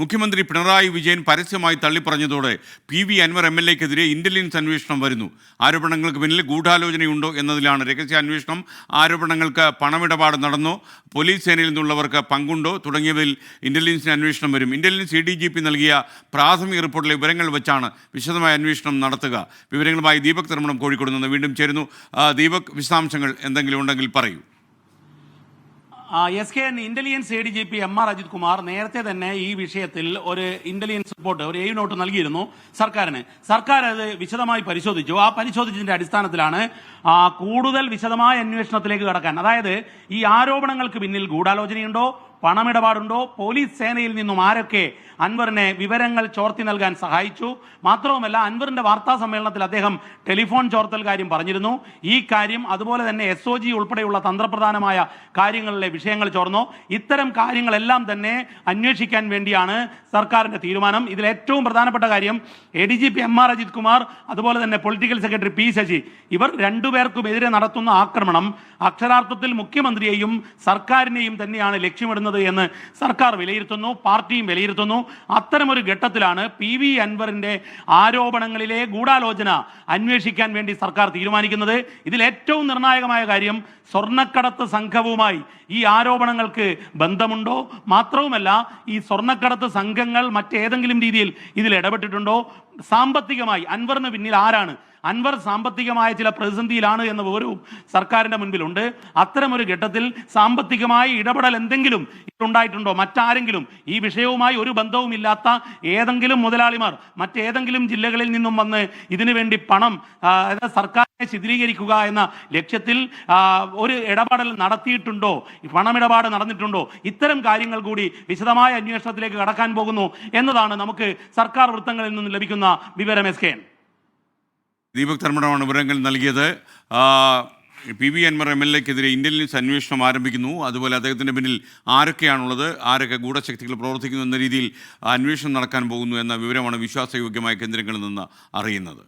മുഖ്യമന്ത്രി പിണറായി വിജയൻ പരസ്യമായി തള്ളിപ്പറഞ്ഞതോടെ PV Anwar MLA-ക്കെതിരെ intelligence അന്വേഷണം വരുന്നു. ആരോപണങ്ങൾക്ക് പിന്നിൽ ഗൂഢാലോചനയുണ്ടോ എന്നതിലാണ് രഹസ്യാന്വേഷണം. ആരോപണങ്ങൾക്ക് പണമിടപാട് നടന്നോ, പോലീസ് സേനയിൽ നിന്നുള്ളവർക്ക് പങ്കുണ്ടോ തുടങ്ങിയവയിൽ ഇന്റലിജൻസിന് അന്വേഷണം വരും. ഇന്റലിജൻസ് ADGP നൽകിയ പ്രാഥമിക റിപ്പോർട്ടിലെ വിവരങ്ങൾ വെച്ചാണ് വിശദമായ അന്വേഷണം നടത്തുക. വിവരങ്ങളുമായി ദീപക് തർമ്മണം കോഴിക്കോട് നിന്ന് വീണ്ടും ചേരുന്നു. ദീപക്, വിശദാംശങ്ങൾ എന്തെങ്കിലും ഉണ്ടെങ്കിൽ പറയൂ. Intelligence ADGP MR Ajith Kumar നേരത്തെ തന്നെ ഈ വിഷയത്തിൽ ഒരു ഇന്റലിജൻസ് റിപ്പോർട്ട്, ഒരു A നോട്ട് നൽകിയിരുന്നു സർക്കാരിന്. സർക്കാർ അത് വിശദമായി പരിശോധിച്ചു. ആ പരിശോധിച്ചതിന്റെ അടിസ്ഥാനത്തിലാണ് കൂടുതൽ വിശദമായ അന്വേഷണത്തിലേക്ക് കടക്കാൻ, അതായത് ഈ ആരോപണങ്ങൾക്ക് പിന്നിൽ ഗൂഢാലോചനയുണ്ടോ, പണമിടപാടുണ്ടോ, പോലീസ് സേനയിൽ നിന്നും ആരൊക്കെ അൻവറിനെ വിവരങ്ങൾ ചോർത്തി നൽകാൻ സഹായിച്ചു, മാത്രവുമല്ല അൻവറിന്റെ വാർത്താ സമ്മേളനത്തിൽ അദ്ദേഹം ടെലിഫോൺ ചോർത്തൽ കാര്യം പറഞ്ഞിരുന്നു. ഈ കാര്യം അതുപോലെ തന്നെ SOG ഉൾപ്പെടെയുള്ള തന്ത്രപ്രധാനമായ കാര്യങ്ങളിലെ വിഷയങ്ങൾ ചോർന്നോ, ഇത്തരം കാര്യങ്ങളെല്ലാം തന്നെ അന്വേഷിക്കാൻ വേണ്ടിയാണ് സർക്കാരിന്റെ തീരുമാനം. ഇതിൽ ഏറ്റവും പ്രധാനപ്പെട്ട കാര്യം ADGP MR അജിത് കുമാർ അതുപോലെ തന്നെ പൊളിറ്റിക്കൽ സെക്രട്ടറി P ശശി, ഇവർ രണ്ടുപേർക്കുമെതിരെ നടത്തുന്ന ആക്രമണം അക്ഷരാർത്ഥത്തിൽ മുഖ്യമന്ത്രിയെയും സർക്കാരിനെയും തന്നെയാണ് ലക്ഷ്യമിടുന്നത് എന്ന് സർക്കാർ വിലയിരുത്തുന്നു, പാർട്ടിയും വിലയിരുത്തുന്നു. അത്തരമൊരു ഘട്ടത്തിലാണ് PV അൻവറിന്റെ ആരോപണങ്ങളിലെ ഗൂഢാലോചന അന്വേഷിക്കാൻ വേണ്ടി സർക്കാർ തീരുമാനിക്കുന്നത്. ഇതിൽ ഏറ്റവും നിർണായകമായ കാര്യം സ്വർണ്ണക്കടത്ത് സംഘവുമായി ഈ ആരോപണങ്ങൾക്ക് ബന്ധമുണ്ടോ, മാത്രവുമല്ല ഈ സ്വർണ്ണക്കടത്ത് സംഘങ്ങൾ മറ്റേതെങ്കിലും രീതിയിൽ ഇതിൽ ഇടപെട്ടിട്ടുണ്ടോ, സാമ്പത്തികമായി അൻവറിന് പിന്നിൽ ആരാണ്, അൻവർ സാമ്പത്തികമായ ചില പ്രതിസന്ധിയിലാണ് എന്ന വിവരവും സർക്കാരിന്റെ മുൻപിലുണ്ട്. അത്തരമൊരു ഘട്ടത്തിൽ സാമ്പത്തികമായി ഇടപെടൽ എന്തെങ്കിലും ഉണ്ടായിട്ടുണ്ടോ, മറ്റാരെങ്കിലും ഈ വിഷയവുമായി ഒരു ബന്ധവുമില്ലാത്ത ഏതെങ്കിലും മുതലാളിമാർ മറ്റേതെങ്കിലും ജില്ലകളിൽ നിന്നും വന്ന് ഇതിനു വേണ്ടി പണം സർക്കാരിനെ ശിഥിലീകരിക്കുക എന്ന ലക്ഷ്യത്തിൽ ഒരു ഇടപെടൽ നടത്തിയിട്ടുണ്ടോ, പണമിടപാട് നടന്നിട്ടുണ്ടോ, ഇത്തരം കാര്യങ്ങൾ കൂടി വിശദമായ അന്വേഷണത്തിലേക്ക് കടക്കാൻ പോകുന്നു എന്നതാണ് നമുക്ക് സർക്കാർ വൃത്തങ്ങളിൽ നിന്ന് ലഭിക്കുന്ന വിവരം. ദീപക് തർമ്മടമാണ് വിവരങ്ങൾ നൽകിയത്. PV അൻവർ MLA-ക്കെതിരെ ഇന്റലിജൻസ് അന്വേഷണം ആരംഭിക്കുന്നു. അതുപോലെ അദ്ദേഹത്തിൻ്റെ പിന്നിൽ ആരൊക്കെയാണുള്ളത്, ആരൊക്കെ ഗൂഢശക്തികൾ പ്രവർത്തിക്കുന്നു എന്ന രീതിയിൽ അന്വേഷണം നടക്കാൻ പോകുന്നു എന്ന വിവരമാണ് വിശ്വാസയോഗ്യമായ കേന്ദ്രങ്ങളിൽ നിന്ന് അറിയുന്നത്.